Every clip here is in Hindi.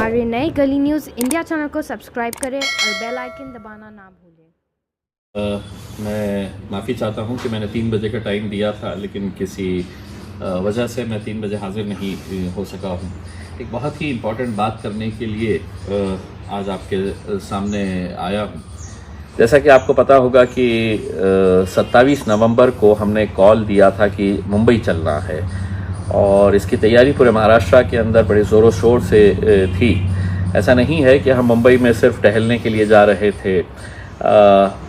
हमारे नए गली न्यूज़ इंडिया चैनल को सब्सक्राइब करें और बेल आइकन दबाना ना भूलें। मैं माफ़ी चाहता हूं कि मैंने 3 बजे का टाइम दिया था, लेकिन किसी वजह से मैं 3 बजे हाज़िर नहीं हो सका हूं। एक बहुत ही इम्पॉर्टेंट बात करने के लिए आज आपके सामने आया हूं। जैसा कि आपको पता होगा कि 27 नवंबर को हमने कॉल दिया था कि मुंबई चलना है, और इसकी तैयारी पूरे महाराष्ट्र के अंदर बड़े ज़ोरों शोर से थी। ऐसा नहीं है कि हम मुंबई में सिर्फ टहलने के लिए जा रहे थे।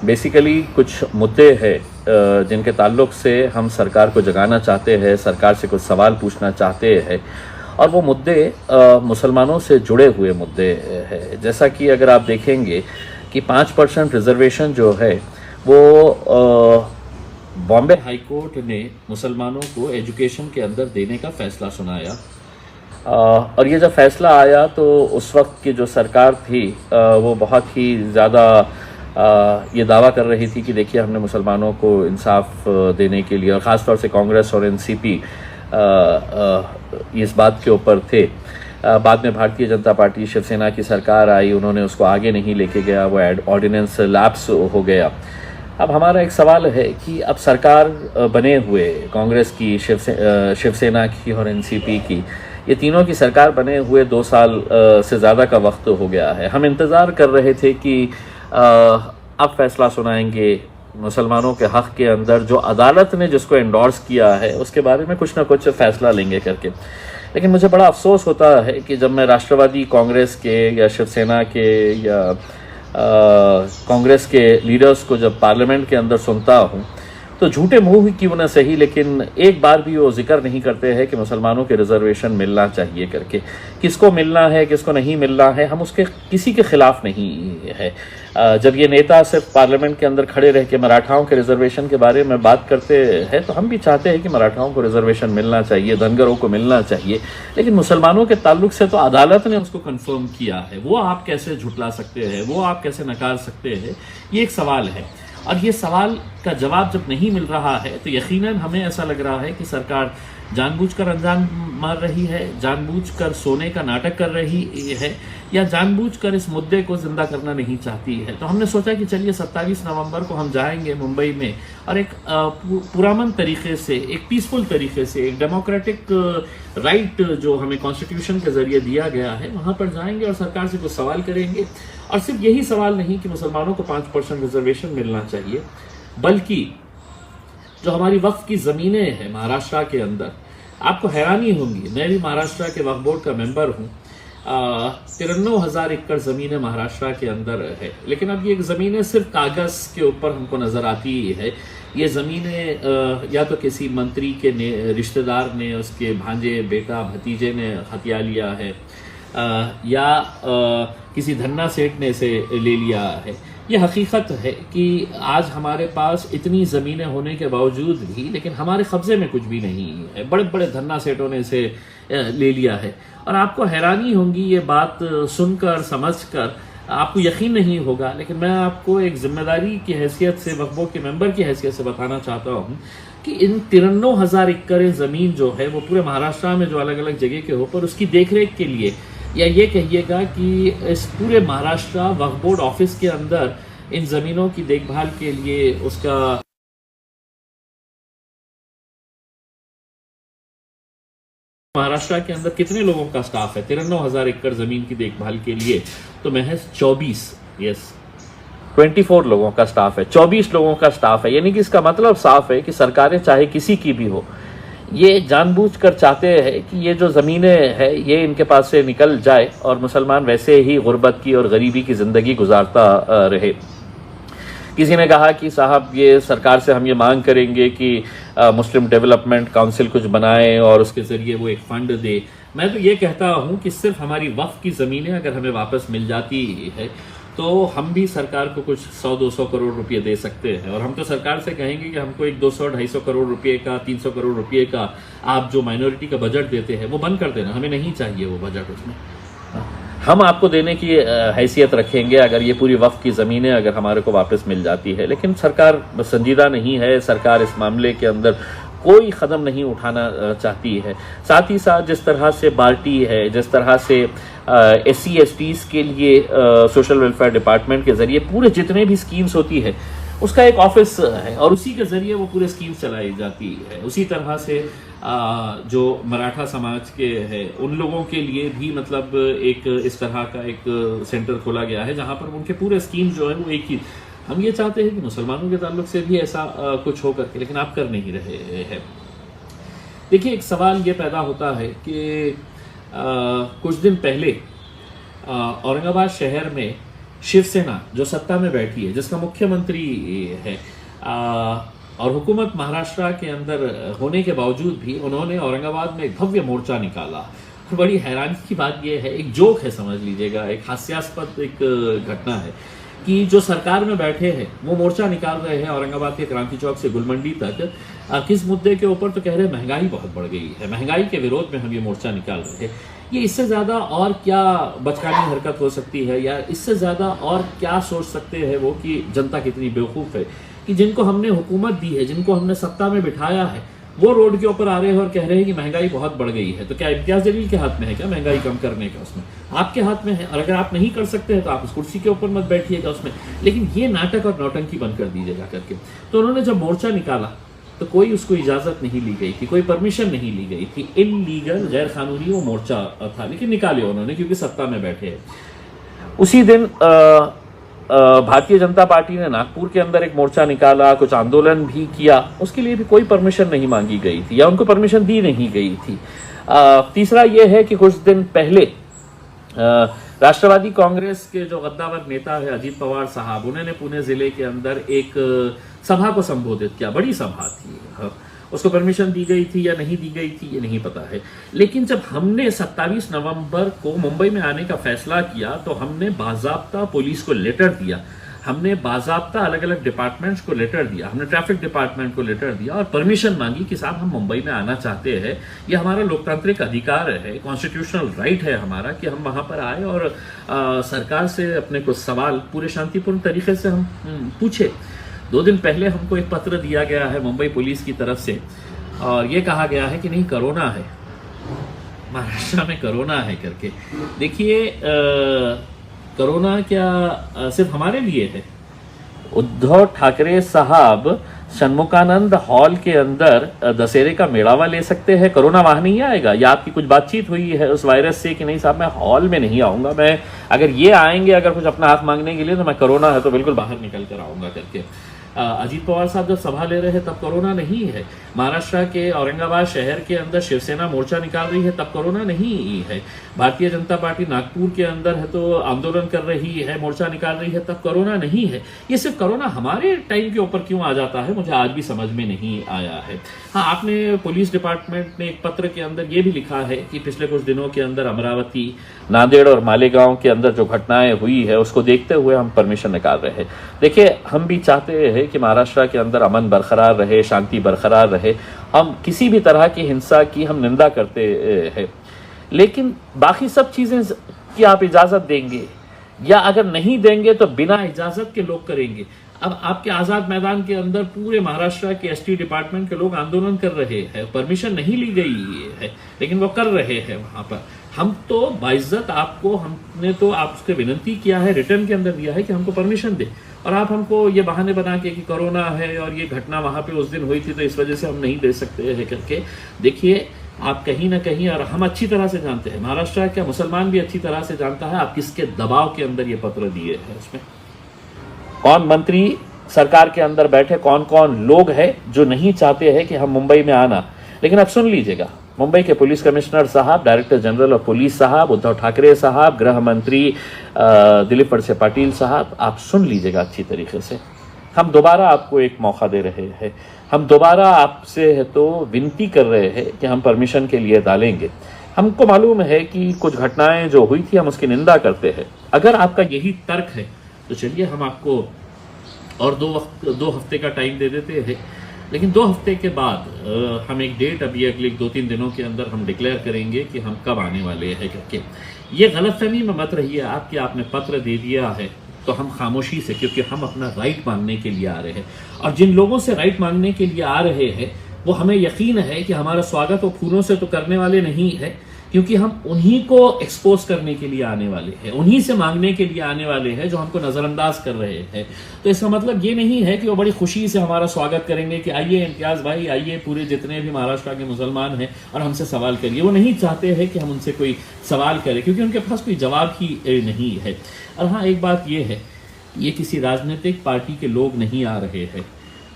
बेसिकली कुछ मुद्दे हैं जिनके ताल्लुक़ से हम सरकार को जगाना चाहते हैं, सरकार से कुछ सवाल पूछना चाहते हैं, और वो मुद्दे मुसलमानों से जुड़े हुए मुद्दे हैं। जैसा कि अगर आप देखेंगे कि 5% रिजर्वेशन जो है वो बॉम्बे हाई कोर्ट ने मुसलमानों को एजुकेशन के अंदर देने का फ़ैसला सुनाया, और ये जब फ़ैसला आया तो उस वक्त की जो सरकार थी वो बहुत ही ज़्यादा ये दावा कर रही थी कि देखिए हमने मुसलमानों को इंसाफ देने के लिए, और ख़ास तौर से कांग्रेस और एनसीपी इस बात के ऊपर थे। बाद में भारतीय जनता पार्टी शिवसेना की सरकार आई, उन्होंने उसको आगे नहीं लेके गया, वो ऑर्डिनेंस लैप्स हो गया। अब हमारा एक सवाल है कि अब सरकार बने हुए कांग्रेस की, शिवसेना की और एनसीपी की, ये तीनों की सरकार बने हुए 2 साल से ज़्यादा का वक्त हो गया है। हम इंतज़ार कर रहे थे कि अब फैसला सुनाएंगे मुसलमानों के हक़ के अंदर, जो अदालत ने जिसको एंडोर्स किया है उसके बारे में कुछ ना कुछ फ़ैसला लेंगे करके। लेकिन मुझे बड़ा अफसोस होता है कि जब मैं राष्ट्रवादी कांग्रेस के या शिवसेना के या कांग्रेस के लीडर्स को जब पार्लियामेंट के अंदर सुनता हूँ तो झूठे मुंह क्यों ना सही, लेकिन एक बार भी वो जिक्र नहीं करते हैं कि मुसलमानों के रिजर्वेशन मिलना चाहिए करके। किसको मिलना है, किसको नहीं मिलना है, हम उसके किसी के खिलाफ नहीं है। जब ये नेता सिर्फ पार्लियामेंट के अंदर खड़े रह के मराठाओं के रिजर्वेशन के बारे में बात करते हैं तो हम भी चाहते हैं कि मराठाओं को रिजर्वेशन मिलना चाहिए, धनगरों को मिलना चाहिए, लेकिन मुसलमानों के ताल्लुक से तो अदालत ने उसको कन्फर्म किया है। वो आप कैसे झुटला सकते हैं, वो आप कैसे नकार सकते हैं, ये एक सवाल है। और ये सवाल का जवाब जब नहीं मिल रहा है तो यकीनन हमें ऐसा लग रहा है कि सरकार जानबूझकर अनजान मार रही है, जानबूझकर सोने का नाटक कर रही है, या जानबूझकर इस मुद्दे को जिंदा करना नहीं चाहती है। तो हमने सोचा कि चलिए 27 नवंबर को हम जाएंगे मुंबई में, और एक पुरअमन तरीके से, एक पीसफुल तरीके से, एक डेमोक्रेटिक राइट जो हमें कॉन्स्टिट्यूशन के जरिए दिया गया है, वहाँ पर जाएंगे और सरकार से कुछ सवाल करेंगे। और सिर्फ यही सवाल नहीं कि मुसलमानों को 5% रिजर्वेशन मिलना चाहिए, बल्कि जो हमारी वक्फ की ज़मीनें हैं महाराष्ट्र के अंदर, आपको हैरानी होगी, मैं भी महाराष्ट्र के वक्फ बोर्ड का मेंबर हूँ। 53,000 एकड़ ज़मीनें महाराष्ट्र के अंदर है, लेकिन अब ये ज़मीनें सिर्फ कागज़ के ऊपर हमको नज़र आती है। ये ज़मीनें या तो किसी मंत्री के रिश्तेदार ने, उसके भांजे, बेटा, भतीजे ने हथिया लिया है, या किसी धन्ना सेठ ने इसे ले लिया है। ये हकीकत है कि आज हमारे पास इतनी ज़मीनें होने के बावजूद भी, लेकिन हमारे कब्ज़े में कुछ भी नहीं है। बड़े बड़े धन्ना सेठों ने इसे ले लिया है, और आपको हैरानी होगी ये बात सुनकर, समझकर, आपको यकीन नहीं होगा, लेकिन मैं आपको एक जिम्मेदारी की हैसियत से, वक्फ बोर्ड के मेंबर की हैसियत से बताना चाहता हूँ कि इन 53,000 एकड़ ज़मीन जो है वो पूरे महाराष्ट्र में जो अलग अलग जगह के ऊपर, उसकी देखरेख के लिए, या ये कहिएगा कि इस पूरे महाराष्ट्र वक्फ बोर्ड ऑफिस के अंदर इन ज़मीनों की देखभाल के लिए उसका महाराष्ट्र के अंदर कितने लोगों का स्टाफ है 53,000 एकड़ ज़मीन की देखभाल के लिए? तो महज 24 लोगों का स्टाफ है, 24 लोगों का स्टाफ है। यानी कि इसका मतलब साफ है कि सरकारें चाहे किसी की भी हो, ये जानबूझकर चाहते हैं कि ये जो ज़मीनें हैं ये इनके पास से निकल जाए और मुसलमान वैसे ही गुर्बत की और गरीबी की ज़िंदगी गुजारता रहे। किसी ने कहा कि साहब ये सरकार से हम ये मांग करेंगे कि मुस्लिम डेवलपमेंट काउंसिल कुछ बनाए और उसके ज़रिए वो एक फ़ंड दे। मैं तो ये कहता हूँ कि सिर्फ हमारी वक्फ की ज़मीनें अगर हमें वापस मिल जाती है तो हम भी सरकार को कुछ 100-200 करोड़ रुपए दे सकते हैं, और हम तो सरकार से कहेंगे कि हमको एक 200-250 करोड़ रुपए का, 300 करोड़ रुपए का आप जो माइनॉरिटी का बजट देते हैं वो बंद कर देना, हमें नहीं चाहिए वो बजट। उसमें हम आपको देने की हैसियत रखेंगे अगर ये पूरी वक्फ की ज़मीनें अगर हमारे को वापस मिल जाती है। लेकिन सरकार संजीदा नहीं है, सरकार इस मामले के अंदर कोई कदम नहीं उठाना चाहती है। साथ ही साथ जिस तरह से बाल्टी है, जिस तरह से SC STs के लिए सोशल वेलफेयर डिपार्टमेंट के जरिए पूरे जितने भी स्कीम्स होती है उसका एक ऑफिस है और उसी के जरिए वो पूरे स्कीम्स चलाई जाती है। उसी तरह से जो मराठा समाज के हैं उन लोगों के लिए भी मतलब एक इस तरह का एक सेंटर खोला गया है जहां पर उनके पूरे स्कीम जो है वो एक ही। हम ये चाहते हैं कि मुसलमानों के ताल्लुक से भी ऐसा कुछ हो करके, लेकिन आप कर नहीं रहे हैं। देखिए, एक सवाल ये पैदा होता है कि कुछ दिन पहले औरंगाबाद शहर में शिवसेना जो सत्ता में बैठी है, जिसका मुख्यमंत्री है और हुकूमत महाराष्ट्र के अंदर होने के बावजूद भी उन्होंने औरंगाबाद में एक भव्य मोर्चा निकाला। बड़ी हैरानी की बात यह है, एक जोक है समझ लीजिएगा, एक हास्यास्पद एक घटना है कि जो सरकार में बैठे हैं वो मोर्चा निकाल रहे हैं औरंगाबाद के क्रांति चौक से गुलमंडी तक। किस मुद्दे के ऊपर? तो कह रहे हैं महंगाई बहुत बढ़ गई है, महंगाई के विरोध में हम ये मोर्चा निकाल रहे हैं। ये इससे ज़्यादा और क्या बचकानी हरकत हो सकती है, या इससे ज़्यादा और क्या सोच सकते हैं वो कि जनता कितनी बेवकूफ़ है कि जिनको हमने हुकूमत दी है, जिनको हमने सत्ता में बिठाया है, वो रोड के ऊपर आ रहे हैं और कह रहे हैं कि महंगाई बहुत बढ़ गई है। तो क्या इम्तियाज जलील के हाथ में है क्या महंगाई कम करने का? उसमें आपके हाथ में है, और अगर आप नहीं कर सकते हैं तो आप उस कुर्सी के ऊपर मत बैठिएगा उसमें, लेकिन ये नाटक और नौटंकी बंद कर दीजिएगा करके। तो उन्होंने जब मोर्चा निकाला तो कोई उसको इजाज़त नहीं ली गई थी, कोई परमिशन नहीं ली गई थी, इलीगल गैर कानूनी वो मोर्चा था, लेकिन निकाले उन्होंने क्योंकि सत्ता में बैठे हैं। उसी दिन भारतीय जनता पार्टी ने नागपुर के अंदर एक मोर्चा निकाला, कुछ आंदोलन भी किया, उसके लिए भी कोई परमिशन नहीं मांगी गई थी या उनको परमिशन दी नहीं गई थी। तीसरा यह है कि कुछ दिन पहले राष्ट्रवादी कांग्रेस के जो गद्दावर नेता है अजीत पवार साहब, उन्होंने पुणे जिले के अंदर एक सभा को संबोधित किया। बड़ी सभा थी, उसको परमिशन दी गई थी या नहीं दी गई थी ये नहीं पता है, लेकिन जब हमने 27 नवंबर को मुंबई में आने का फैसला किया तो हमने बाज़ाब्ता पुलिस को लेटर दिया, हमने बाज़ाब्ता अलग अलग डिपार्टमेंट्स को लेटर दिया, हमने ट्रैफिक डिपार्टमेंट को लेटर दिया और परमिशन मांगी कि साहब हम मुंबई में आना चाहते हैं, ये हमारा लोकतांत्रिक अधिकार है, कॉन्स्टिट्यूशनल राइट है हमारा कि हम वहाँ पर आए और सरकार से अपने कुछ सवाल पूरे शांतिपूर्ण तरीके से हम पूछे। 2 दिन पहले हमको एक पत्र दिया गया है मुंबई पुलिस की तरफ से और ये कहा गया है कि नहीं कोरोना है, महाराष्ट्र में कोरोना है करके। देखिए, कोरोना क्या सिर्फ हमारे लिए है? उद्धव ठाकरे साहब षणमुखानंद हॉल के अंदर दशहरे का मेड़ावा ले सकते हैं, कोरोना वहां नहीं आएगा? या आपकी कुछ बातचीत हुई है उस वायरस से कि नहीं साहब मैं हॉल में नहीं आऊंगा, मैं अगर ये आएंगे अगर कुछ अपना हाथ मांगने के लिए तो मैं कोरोना है तो बिल्कुल बाहर निकल कर आऊंगा करके। अजीत पवार साहब जब सभा ले रहे हैं तब कोरोना नहीं है। महाराष्ट्र के औरंगाबाद शहर के अंदर शिवसेना मोर्चा निकाल रही है तब कोरोना नहीं है। भारतीय जनता पार्टी नागपुर के अंदर है तो आंदोलन कर रही है, मोर्चा निकाल रही है तब कोरोना नहीं है। ये सिर्फ कोरोना हमारे टाइम के ऊपर क्यों आ जाता है मुझे आज भी समझ में नहीं आया है। हाँ, आपने पुलिस डिपार्टमेंट ने एक पत्र के अंदर ये भी लिखा है कि पिछले कुछ दिनों के अंदर अमरावती, नांदेड़ और मालेगांव के अंदर जो घटनाएं हुई है उसको देखते हुए हम परमिशन निकाल रहे हैं। देखिए, हम भी चाहते हैं कि महाराष्ट्र के अंदर अमन बरकरार रहे, शांति बरकरार रहे। हम किसी भी तरह की हिंसा की हम निंदा करते हैं, लेकिन बाकी सब चीज़ें की आप इजाज़त देंगे या अगर नहीं देंगे तो बिना इजाज़त के लोग करेंगे। अब आपके आज़ाद मैदान के अंदर पूरे महाराष्ट्र के ST डिपार्टमेंट के लोग आंदोलन कर रहे हैं, परमिशन नहीं ली गई है लेकिन वो कर रहे हैं वहाँ पर। हम तो बाइज्जत आपको, हमने तो आपसे विनती किया है, रिटर्न के अंदर दिया है कि हमको परमिशन दे, और आप हमको ये बहाने बना के कि कोरोना है और ये घटना वहाँ पे उस दिन हुई थी तो इस वजह से हम नहीं दे सकते हैं करके। देखिए, आप कहीं ना कहीं, और हम अच्छी तरह से जानते हैं, महाराष्ट्र का मुसलमान भी अच्छी तरह से जानता है आप किसके दबाव के अंदर ये पत्र दिए हैं। उसमें कौन मंत्री सरकार के अंदर बैठे, कौन कौन लोग हैं जो नहीं चाहते हैं कि हम मुंबई में आना। लेकिन अब सुन लीजिएगा, मुंबई के पुलिस कमिश्नर साहब, डायरेक्टर जनरल ऑफ पुलिस साहब, उद्धव ठाकरे साहब, गृह मंत्री दिलीप वळसे पाटिल साहब, आप सुन लीजिएगा अच्छी तरीके से। हम दोबारा आपको एक मौका दे रहे हैं, हम दोबारा आपसे है तो विनती कर रहे हैं कि हम परमिशन के लिए डालेंगे। हमको मालूम है कि कुछ घटनाएं जो हुई थी हम उसकी निंदा करते हैं। अगर आपका यही तर्क है तो चलिए हम आपको और 2 हफ्ते का टाइम दे देते हैं, लेकिन 2 हफ्ते के बाद हम एक डेट अभी अगले 2-3 दिनों के अंदर हम डिक्लेयर करेंगे कि हम कब आने वाले हैं करके। ये गलतफहमी में मत रहिए आपकी, आपने पत्र दे दिया है तो हम खामोशी से, क्योंकि हम अपना राइट मांगने के लिए आ रहे हैं, और जिन लोगों से राइट मांगने के लिए आ रहे हैं वो हमें यकीन है कि हमारा स्वागत वो फूलों से तो करने वाले नहीं है, क्योंकि हम उन्हीं को एक्सपोज करने के लिए आने वाले हैं, उन्हीं से मांगने के लिए आने वाले हैं जो हमको नज़रअंदाज कर रहे हैं। तो इसका मतलब ये नहीं है कि वो बड़ी खुशी से हमारा स्वागत करेंगे कि आइए इम्तियाज़ भाई, आइए पूरे जितने भी महाराष्ट्र के मुसलमान हैं और हमसे सवाल करिए। वो नहीं चाहते हैं कि हम उनसे कोई सवाल करें, क्योंकि उनके पास कोई जवाब ही नहीं है। और हाँ, एक बात ये है, ये किसी राजनीतिक पार्टी के लोग नहीं आ रहे हैं,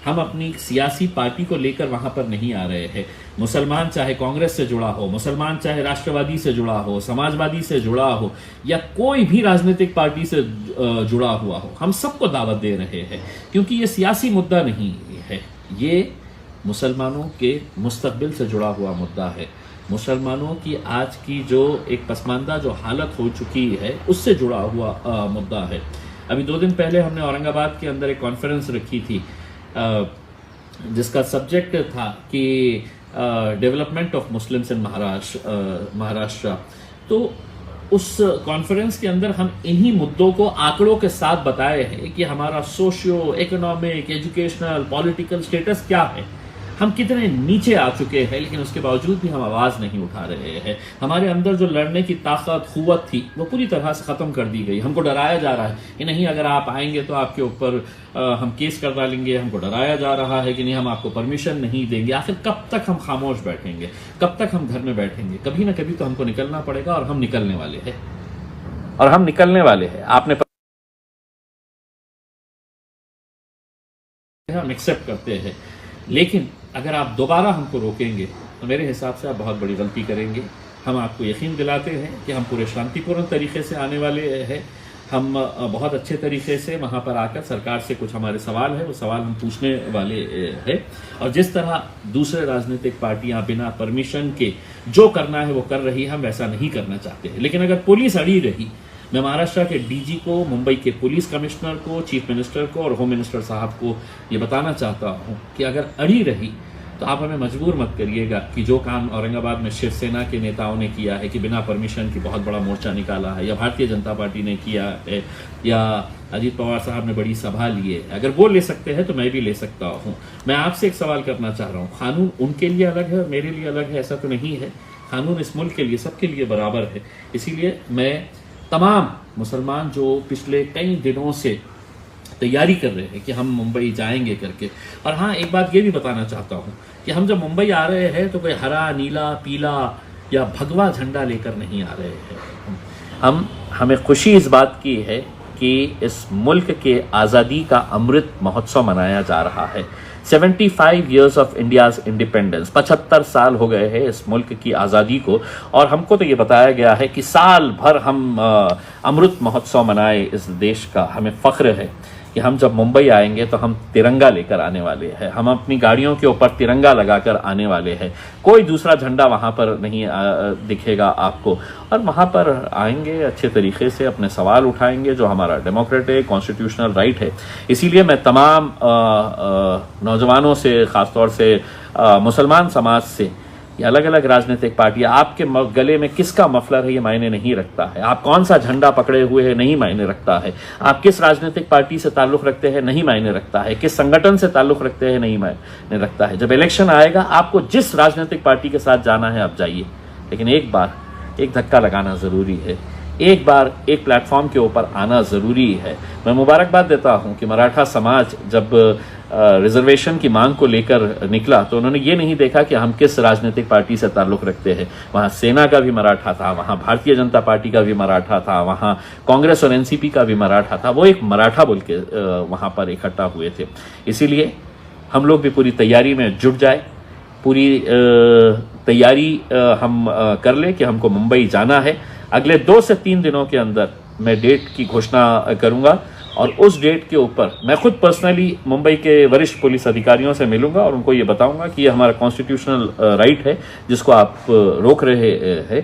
हम अपनी सियासी पार्टी को लेकर वहां पर नहीं आ रहे हैं। मुसलमान चाहे कांग्रेस से जुड़ा हो, मुसलमान चाहे राष्ट्रवादी से जुड़ा हो, समाजवादी से जुड़ा हो, या कोई भी राजनीतिक पार्टी से जुड़ा हुआ हो, हम सबको दावत दे रहे हैं, क्योंकि ये सियासी मुद्दा नहीं है, ये मुसलमानों के मुस्तकबिल से जुड़ा हुआ मुद्दा है। मुसलमानों की आज की जो एक पसमानदा जो हालत हो चुकी है, उससे जुड़ा हुआ मुद्दा है। अभी 2 दिन पहले हमने औरंगाबाद के अंदर एक कॉन्फ्रेंस रखी थी जिसका सब्जेक्ट था कि development of Muslims in Maharashtra. तो उस कॉन्फ्रेंस के अंदर हम इन्हीं मुद्दों को आंकड़ों के साथ बताए हैं कि हमारा socio economic, educational, political status क्या है, हम कितने नीचे आ चुके हैं, लेकिन उसके बावजूद भी हम आवाज़ नहीं उठा रहे हैं। हमारे अंदर जो लड़ने की ताकत, क़ुव्वत थी, वो पूरी तरह से ख़त्म कर दी गई। हमको डराया जा रहा है कि नहीं, अगर आप आएंगे तो आपके ऊपर हम केस कर डालेंगे। हमको डराया जा रहा है कि नहीं, हम आपको परमिशन नहीं देंगे। आखिर कब तक हम खामोश बैठेंगे, कब तक हम घर में बैठेंगे? कभी ना कभी तो हमको निकलना पड़ेगा, और हम निकलने वाले हैं, आपने हम एक्सेप्ट करते हैं। लेकिन अगर आप दोबारा हमको रोकेंगे तो मेरे हिसाब से आप बहुत बड़ी गलती करेंगे। हम आपको यकीन दिलाते हैं कि हम पूरे शांतिपूर्ण तरीके से आने वाले हैं। हम बहुत अच्छे तरीके से वहाँ पर आकर सरकार से कुछ हमारे सवाल है, वो सवाल हम पूछने वाले हैं। और जिस तरह दूसरे राजनीतिक पार्टियाँ बिना परमिशन के जो करना है वो कर रही है, हम वैसा नहीं करना चाहते हैं। लेकिन अगर पुलिस अड़ी रही, मैं महाराष्ट्र के डीजी को, मुंबई के पुलिस कमिश्नर को, चीफ मिनिस्टर को और होम मिनिस्टर साहब को ये बताना चाहता हूँ कि अगर अड़ी रही तो आप हमें मजबूर मत करिएगा कि जो काम औरंगाबाद में शिवसेना के नेताओं ने किया है कि बिना परमिशन की बहुत बड़ा मोर्चा निकाला है, या भारतीय जनता पार्टी ने किया है, या अजीत पवार साहब ने बड़ी सभा ली है, अगर वो ले सकते हैं तो मैं भी ले सकता हूँ। मैं आपसे एक सवाल करना चाह रहा हूँ, कानून उनके लिए अलग है, मेरे लिए अलग है, ऐसा तो नहीं है। कानून इस मुल्क के लिए, सबके लिए बराबर है। इसीलिए मैं तमाम मुसलमान जो पिछले कई दिनों से तैयारी कर रहे हैं कि हम मुंबई जाएंगे करके, और हाँ, एक बात ये भी बताना चाहता हूँ कि हम जब मुंबई आ रहे हैं तो कोई हरा, नीला, पीला या भगवा झंडा लेकर नहीं आ रहे हैं। हमें खुशी इस बात की है कि इस मुल्क के आज़ादी का अमृत महोत्सव मनाया जा रहा है। 75 years ऑफ इंडियाज इंडिपेंडेंस, 75 साल हो गए हैं इस मुल्क की आज़ादी को, और हमको तो ये बताया गया है कि साल भर हम अमृत महोत्सव मनाए इस देश का। हमें फ़ख्र है कि हम जब मुंबई आएंगे तो हम तिरंगा लेकर आने वाले हैं, हम अपनी गाड़ियों के ऊपर तिरंगा लगाकर आने वाले हैं। कोई दूसरा झंडा वहाँ पर नहीं दिखेगा आपको, और वहाँ पर आएंगे अच्छे तरीके से अपने सवाल उठाएंगे, जो हमारा डेमोक्रेटिक कॉन्स्टिट्यूशनल राइट है। इसीलिए मैं तमाम नौजवानों से, ख़ासतौर से मुसलमान समाज से, ये अलग अलग राजनीतिक पार्टियां, आपके गले में किसका मफलर है ये मायने नहीं रखता है, आप कौन सा झंडा पकड़े हुए हैं नहीं मायने रखता है, आप किस राजनीतिक पार्टी से ताल्लुक़ रखते हैं नहीं मायने रखता है, किस संगठन से ताल्लुक़ रखते हैं नहीं मायने रखता है। जब इलेक्शन आएगा, आपको जिस राजनीतिक पार्टी के साथ जाना है आप जाइए, लेकिन एक बार एक धक्का लगाना ज़रूरी है, एक बार एक प्लेटफॉर्म के ऊपर आना ज़रूरी है। मैं मुबारकबाद देता हूं कि मराठा समाज जब रिजर्वेशन की मांग को लेकर निकला तो उन्होंने ये नहीं देखा कि हम किस राजनीतिक पार्टी से ताल्लुक़ रखते हैं। वहाँ सेना का भी मराठा था, वहाँ भारतीय जनता पार्टी का भी मराठा था, वहाँ कांग्रेस और एनसीपी का भी मराठा था। वो एक मराठा बोल के वहाँ पर इकट्ठा हुए थे। इसीलिए हम लोग भी पूरी तैयारी में जुट जाए, पूरी तैयारी हम कर ले कि हमको मुंबई जाना है। अगले 2 से 3 दिनों के अंदर मैं डेट की घोषणा करूंगा, और उस डेट के ऊपर मैं खुद पर्सनली मुंबई के वरिष्ठ पुलिस अधिकारियों से मिलूंगा और उनको ये बताऊंगा कि ये हमारा कॉन्स्टिट्यूशनल राइट है जिसको आप रोक रहे हैं,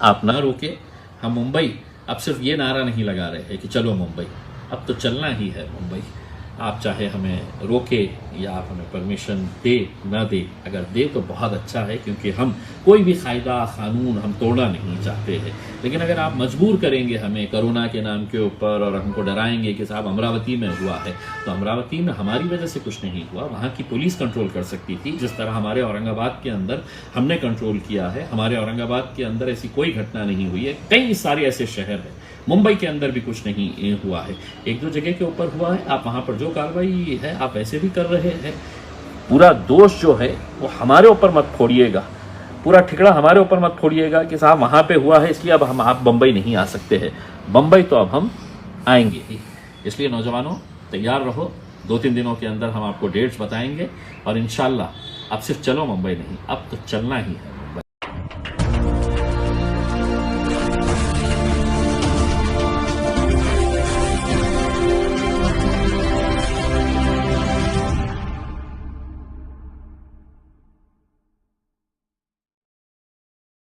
आप ना रोके। हम मुंबई अब सिर्फ ये नारा नहीं लगा रहे हैं कि चलो मुंबई, अब तो चलना ही है मुंबई। आप चाहे हमें रोके या आप हमें परमिशन दे ना दे, अगर दे तो बहुत अच्छा है, क्योंकि हम कोई भी कायदा कानून हम तोड़ना नहीं चाहते हैं। लेकिन अगर आप मजबूर करेंगे हमें कोरोना के नाम के ऊपर और हमको डराएंगे कि साहब अमरावती में हुआ है, तो अमरावती में हमारी वजह से कुछ नहीं हुआ, वहाँ की पुलिस कंट्रोल कर सकती थी। जिस तरह हमारे औरंगाबाद के अंदर हमने कंट्रोल किया है, हमारे औरंगाबाद के अंदर ऐसी कोई घटना नहीं हुई है। कई सारे ऐसे शहर हैं, मुंबई के अंदर भी कुछ नहीं हुआ है, एक दो जगह के ऊपर हुआ है। आप वहाँ पर जो कार्रवाई है आप वैसे भी कर रहे हैं। पूरा दोष जो है वो हमारे ऊपर मत फोड़िएगा, पूरा ठिकड़ा हमारे ऊपर मत फोड़िएगा कि साहब वहाँ पे हुआ है इसलिए अब हम आप बम्बई नहीं आ सकते हैं। बम्बई तो अब हम आएंगे ही। इसलिए नौजवानों तैयार रहो, 2-3 दिनों के अंदर हम आपको डेट्स बताएंगे और इंशाल्लाह अब सिर्फ चलो मुंबई नहीं, अब तो चलना ही है।